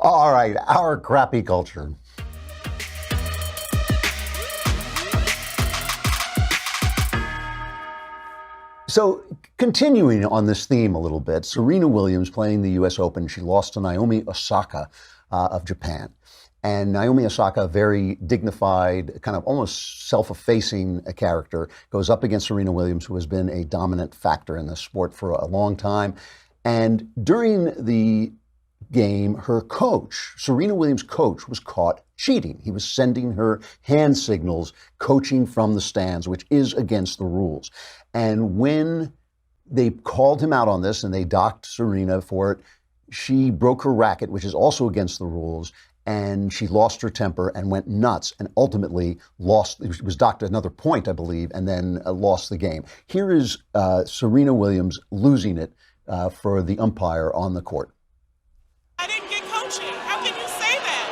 All right, our crappy culture. So continuing on this theme a little bit, Serena Williams playing the U.S. Open, she lost to Naomi Osaka of Japan. And Naomi Osaka, a very dignified, kind of almost self-effacing character, goes up against Serena Williams, who has been a dominant factor in the sport for a long time. And during the game, her coach, Serena Williams' coach, was caught cheating. He was sending her hand signals, coaching from the stands, which is against the rules. And when they called him out on this and they docked Serena for it, she broke her racket, which is also against the rules, and she lost her temper and went nuts and ultimately lost. It was docked another point, I believe, and then lost the game. Here is Serena Williams losing it for the umpire on the court. I didn't get coaching. How can you say that?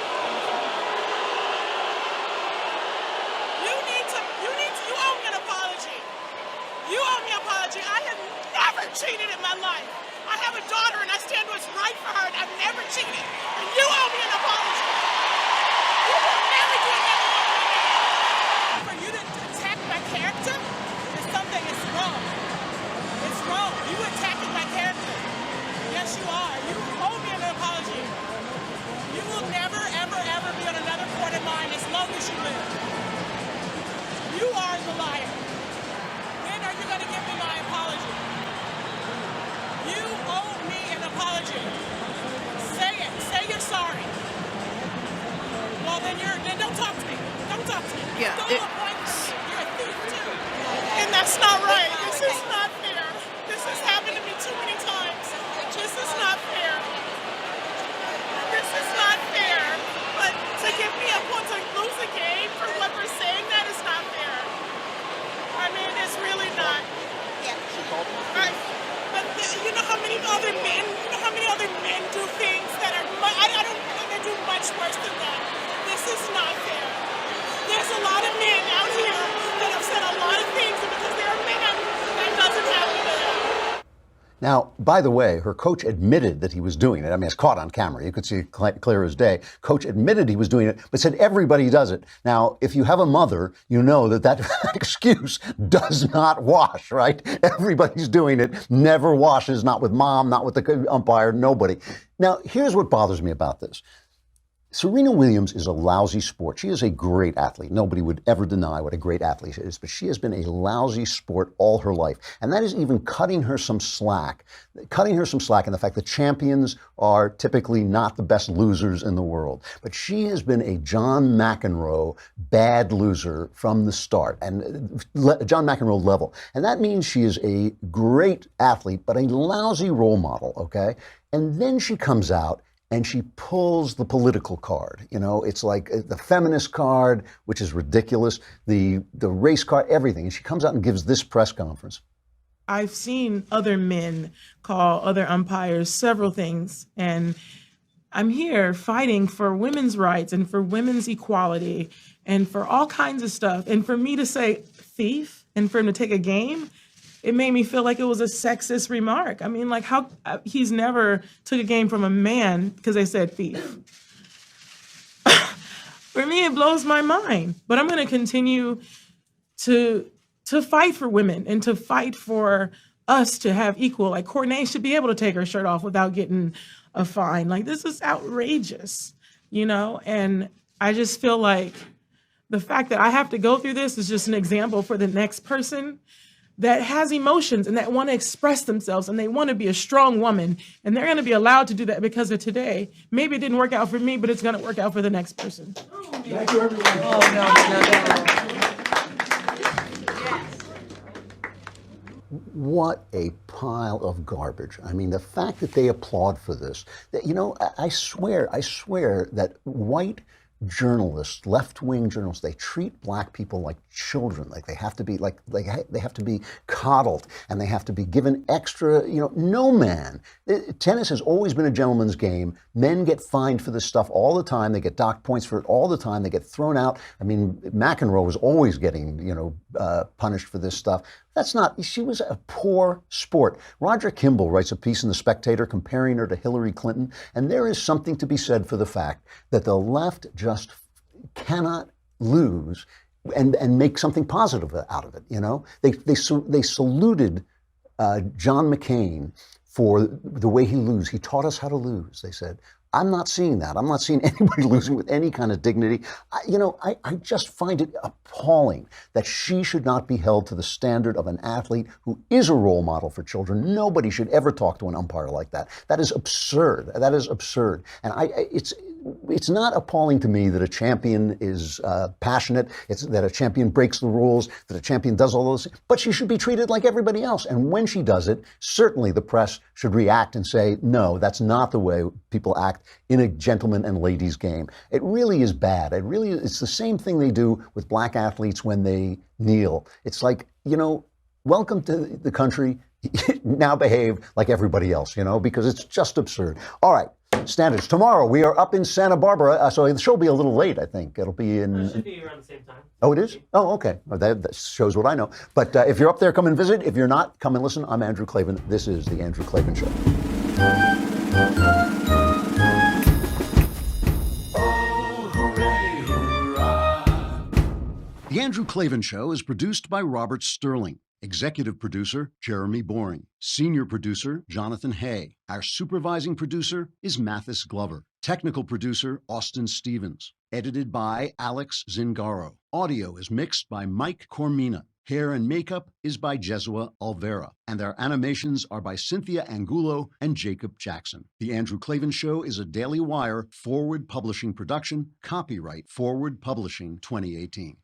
You owe me an apology. You owe me an apology. I have never cheated in my life. I have a daughter and I stand what's right for her, and I've never cheated. And you owe me an apology. You will never do that again. For you to attack my character is something that's wrong. It's wrong. You attacking my character. Yes, you are. You owe me an apology. You will never, ever, ever be on another court of mine as long as you live. You are the liar. When are you going to give me my apology? You owe me an apology. Say it. Say you're sorry. Well, then don't talk to me. Don't talk to me. Yeah. Don't appoint me. You're a thief too. And that's not right. This is not fair. This has happened to me too many times. This is not fair. This is not fair. But to give me a point to lose a game for what we're saying, that is not fair. I mean, it's really not. Yeah. Right. But you know how many other men do things that are, I don't think they do much worse than that. This is not fair. There's a lot of men out here that have said a lot of things, and because they're men, that doesn't happen to them. Now, by the way, her coach admitted that he was doing it. I mean, it's caught on camera. You could see it clear as day. Coach admitted he was doing it, but said everybody does it. Now, if you have a mother, you know that excuse does not wash, right? Everybody's doing it, never washes, not with mom, not with the umpire, nobody. Now, here's what bothers me about this. Serena Williams is a lousy sport. She is a great athlete. Nobody would ever deny what a great athlete she is, but she has been a lousy sport all her life. And that is even cutting her some slack in the fact that champions are typically not the best losers in the world. But she has been a John McEnroe bad loser from the start, and John McEnroe level. And that means she is a great athlete, but a lousy role model, okay? And then she comes out and she pulls the political card. You know, it's like the feminist card, which is ridiculous, the race card, everything. And she comes out and gives this press conference. I've seen other men call other umpires several things, and I'm here fighting for women's rights and for women's equality and for all kinds of stuff. And for me to say thief and for him to take a game, it made me feel like it was a sexist remark. I mean, like how he's never took a game from a man because they said thief. For me, it blows my mind. But I'm going to continue to fight for women and to fight for us to have equal. Like Courtney should be able to take her shirt off without getting a fine. Like this is outrageous, you know? And I just feel like the fact that I have to go through this is just an example for the next person that has emotions and that want to express themselves and they want to be a strong woman, and they're going to be allowed to do that because of today. Maybe it didn't work out for me, but it's going to work out for the next person. Thank you, everyone. Oh, What a pile of garbage. I mean, the fact that they applaud for this, that, you know, I swear that white journalists, left-wing journalists, they treat black people like children, like they have to be they have to be coddled and they have to be given extra, you know. No man. Tennis has always been a gentleman's game. Men get fined for this stuff all the time. They get docked points for it all the time. They get thrown out. I mean, McEnroe was always getting, you know, punished for this stuff. She was a poor sport. Roger Kimball writes a piece in The Spectator comparing her to Hillary Clinton, and there is something to be said for the fact that the left just cannot lose and make something positive out of it. You know, they saluted John McCain for the way he lose. He taught us how to lose, they said. I'm not seeing that. I'm not seeing anybody losing with any kind of dignity. I just find it appalling that she should not be held to the standard of an athlete who is a role model for children. Nobody should ever talk to an umpire like that. That is absurd. That is absurd. And it's not appalling to me that a champion is passionate. It's that a champion breaks the rules, that a champion does all those things. But she should be treated like everybody else. And when she does it, certainly the press should react and say, no, that's not the way people act in a gentleman and ladies game. It really is bad. It's the same thing they do with black athletes when they kneel. It's like, welcome to the country. Now behave like everybody else, because it's just absurd. All right. Standards. Tomorrow we are up in Santa Barbara, so the show will be a little late, I think. It'll be in... It should be around the same time. Oh, it is? Oh, okay. Well, that shows what I know. But if you're up there, come and visit. If you're not, come and listen. I'm Andrew Klavan. This is The Andrew Klavan Show. The Andrew Klavan Show is produced by Robert Sterling. Executive producer, Jeremy Boring. Senior producer, Jonathan Hay. Our supervising producer is Mathis Glover. Technical producer, Austin Stevens. Edited by Alex Zingaro. Audio is mixed by Mike Cormina. Hair and makeup is by Jesua Alvera. And our animations are by Cynthia Angulo and Jacob Jackson. The Andrew Klavan Show is a Daily Wire Forward Publishing production. Copyright Forward Publishing 2018.